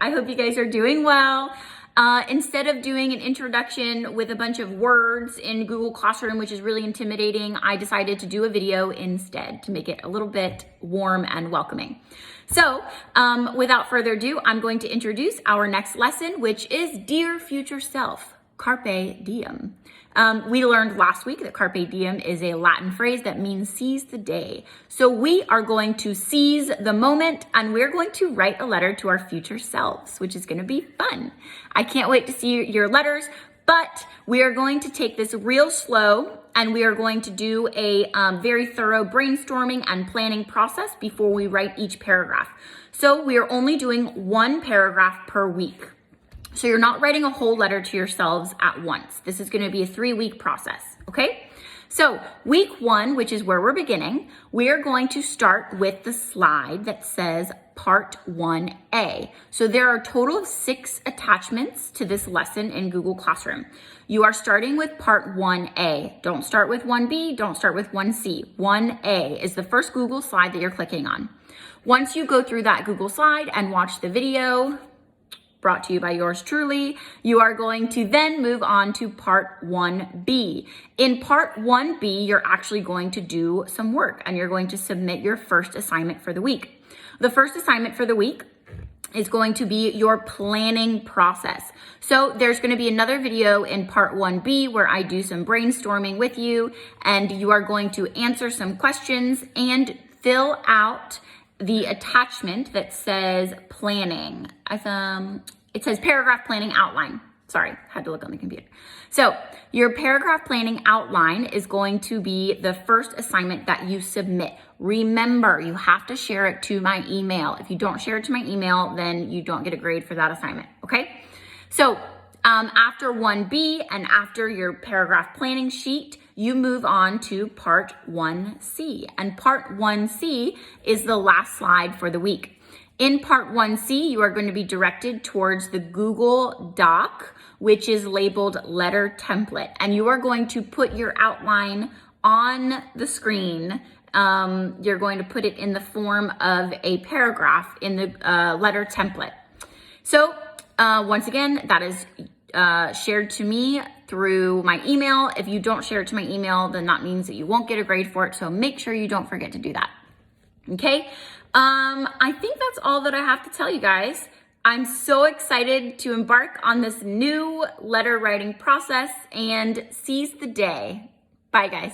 I hope you guys are doing well. Instead of doing an introduction with a bunch of words in Google Classroom, which is really intimidating, I decided to do a video instead to make it a little bit warm and welcoming. So without further ado, I'm going to introduce our next lesson, which is Dear Future Self, Carpe Diem. We learned last week that Carpe Diem is a Latin phrase that means seize the day. So we are going to seize the moment and we're going to write a letter to our future selves, which is going to be fun. I can't wait to see your letters, but we are going to take this real slow and we are going to do a very thorough brainstorming and planning process before we write each paragraph. So we are only doing one paragraph per week. So you're not writing a whole letter to yourselves at once. This is going to be a 3-week process, okay? So week 1, which is where we're beginning, we are going to start with the slide that says Part 1A. So there are a total of 6 attachments to this lesson in Google Classroom. You are starting with Part 1A. Don't start with 1B, don't start with 1C. 1A is the first Google slide that you're clicking on. Once you go through that Google slide and watch the video, brought to you by yours truly, you are going to then move on to Part 1B. In Part 1B, you're actually going to do some work and you're going to submit your first assignment for the week. The first assignment for the week is going to be your planning process. So there's going to be another video in Part 1B where I do some brainstorming with you and you are going to answer some questions and fill out the attachment that says planning. It says paragraph planning outline. Sorry, had to look on the computer. So your paragraph planning outline is going to be the first assignment that you submit. Remember, you have to share it to my email. If you don't share it to my email, then you don't get a grade for that assignment, okay? So after 1B and after your paragraph planning sheet, you move on to Part 1C. And Part 1C is the last slide for the week. In Part 1C, you are going to be directed towards the Google Doc, which is labeled Letter Template. And you are going to put your outline on the screen. You're going to put it in the form of a paragraph in the letter template. So once again, that is shared to me through my email. If you don't share it to my email, then that means that you won't get a grade for it. So make sure you don't forget to do that. Okay. I think that's all that I have to tell you guys. I'm so excited to embark on this new letter writing process and seize the day. Bye guys.